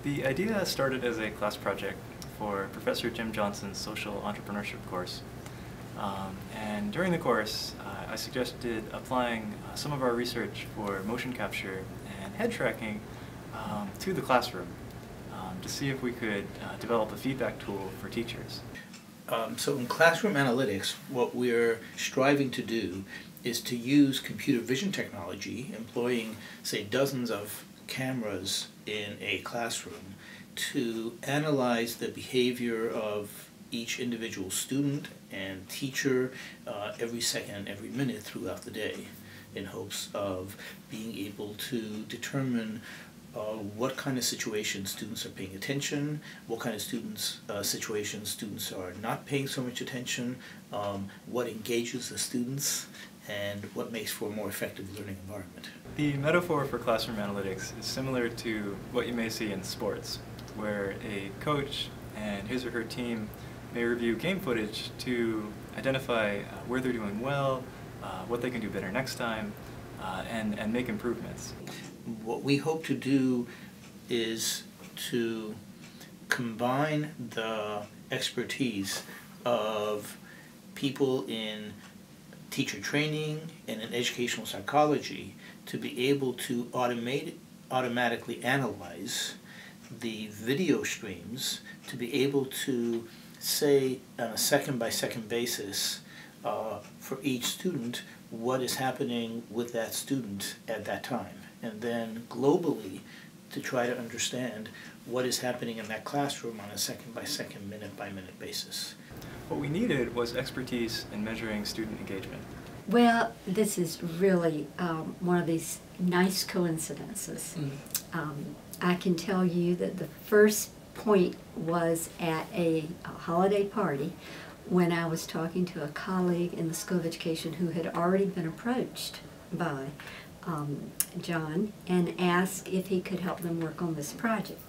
The idea started as a class project for Professor Jim Johnson's social entrepreneurship course. And during the course, I suggested applying some of our research for motion capture and head tracking to the classroom to see if we could develop a feedback tool for teachers. So in classroom analytics, what we're striving to do is to use computer vision technology, employing, say, dozens of cameras in a classroom, to analyze the behavior of each individual student and teacher every second and every minute throughout the day, in hopes of being able to determine what kind of situations students are paying attention, what kind of situations students are not paying so much attention, what engages the students, and what makes for a more effective learning environment. The metaphor for classroom analytics is similar to what you may see in sports, where a coach and his or her team may review game footage to identify where they're doing well, what they can do better next time, and make improvements. What we hope to do is to combine the expertise of people in teacher training and in educational psychology to be able to automatically analyze the video streams, to be able to say on a second-by-second basis for each student what is happening with that student at that time, and then globally to try to understand what is happening in that classroom on a second-by-second, minute-by-minute basis. What we needed was expertise in measuring student engagement. Well, this is really one of these nice coincidences. I can tell you that the first point was at a holiday party when I was talking to a colleague in the School of Education who had already been approached by John and asked if he could help them work on this project.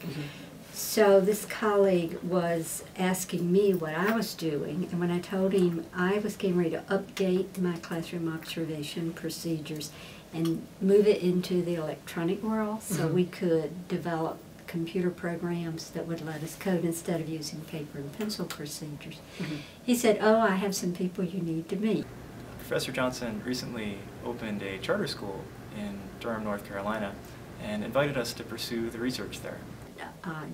So this colleague was asking me what I was doing, and when I told him I was getting ready to update my classroom observation procedures and move it into the electronic world so we could develop computer programs that would let us code instead of using paper and pencil procedures. He said, "Oh, I have some people you need to meet." Professor Johnson recently opened a charter school in Durham, North Carolina, and invited us to pursue the research there.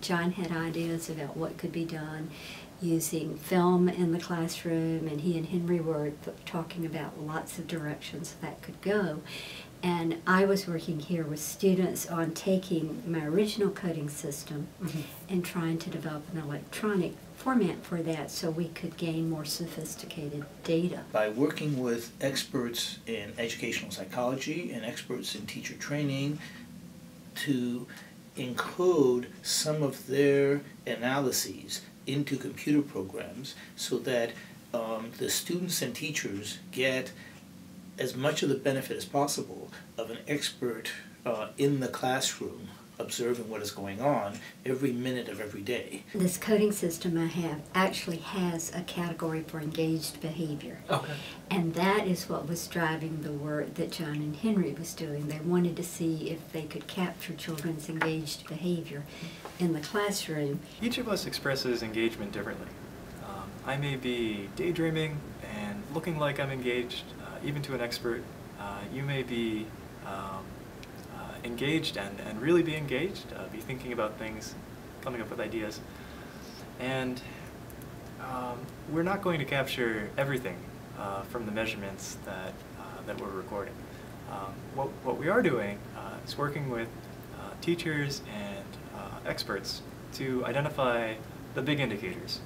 John had ideas about what could be done using film in the classroom, and he and Henry were talking about lots of directions that could go. And I was working here with students on taking my original coding system and trying to develop an electronic format for that so we could gain more sophisticated data. By working with experts in educational psychology and experts in teacher training to encode some of their analyses into computer programs so that the students and teachers get as much of the benefit as possible of an expert in the classroom observing what is going on every minute of every day. This coding system I have actually has a category for engaged behavior. And that is what was driving the work that John and Henry was doing. They wanted to see if they could capture children's engaged behavior in the classroom. Each of us expresses engagement differently. I may be daydreaming and looking like I'm engaged, even to an expert. You may be engaged and really be engaged, be thinking about things, coming up with ideas. And we're not going to capture everything from the measurements that we're recording. What we are doing is working with teachers and experts to identify the big indicators.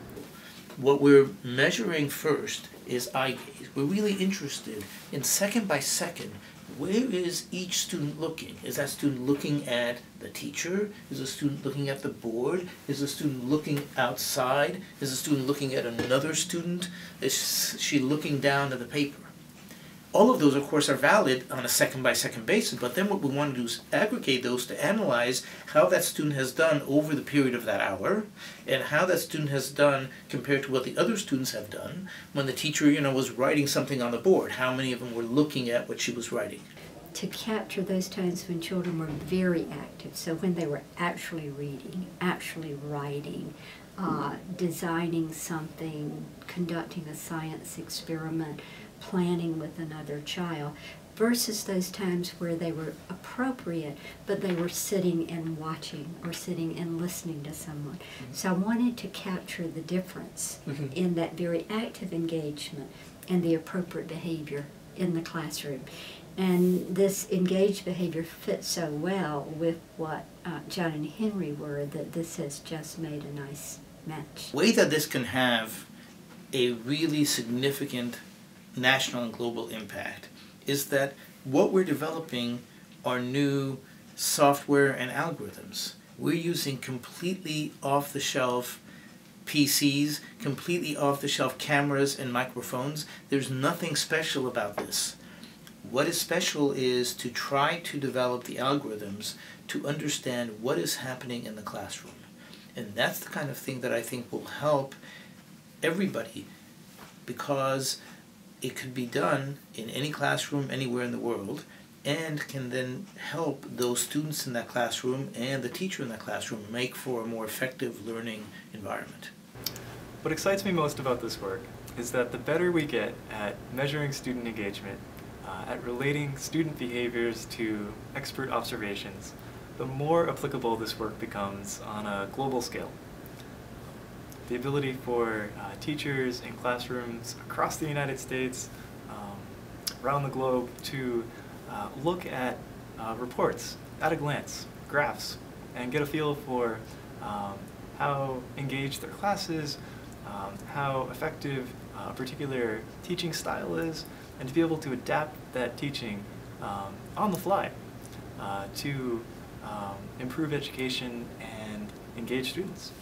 What we're measuring first is eye gaze. We're really interested in second by second, where is each student looking? Is that student looking at the teacher? Is the student looking at the board? Is the student looking outside? Is the student looking at another student? Is she looking down at the paper? All of those, of course, are valid on a second-by-second basis, but then what we want to do is aggregate those to analyze how that student has done over the period of that hour, and how that student has done compared to what the other students have done when the teacher, was writing something on the board. How many of them were looking at what she was writing? to capture those times when children were very active. So when they were actually reading, actually writing, designing something, conducting a science experiment, planning with another child, versus those times where they were appropriate, but they were sitting and watching or sitting and listening to someone. So I wanted to capture the difference in that very active engagement and the appropriate behavior in the classroom. And this engaged behavior fits so well with what John and Henry were that this has just made a nice match. The way that this can have a really significant national and global impact is that what we're developing are new software and algorithms. We're using completely off-the-shelf PCs, completely off-the-shelf cameras and microphones. There's nothing special about this. What is special is to try to develop the algorithms to understand what is happening in the classroom. And that's the kind of thing that I think will help everybody, because it could be done in any classroom anywhere in the world and can then help those students in that classroom and the teacher in that classroom make for a more effective learning environment. What excites me most about this work is that the better we get at measuring student engagement, at relating student behaviors to expert observations, the more applicable this work becomes on a global scale. The ability for teachers in classrooms across the United States, around the globe, to look at reports at a glance, graphs, and get a feel for how engaged their class is, how effective a particular teaching style is, and to be able to adapt that teaching on the fly to improve education and engage students.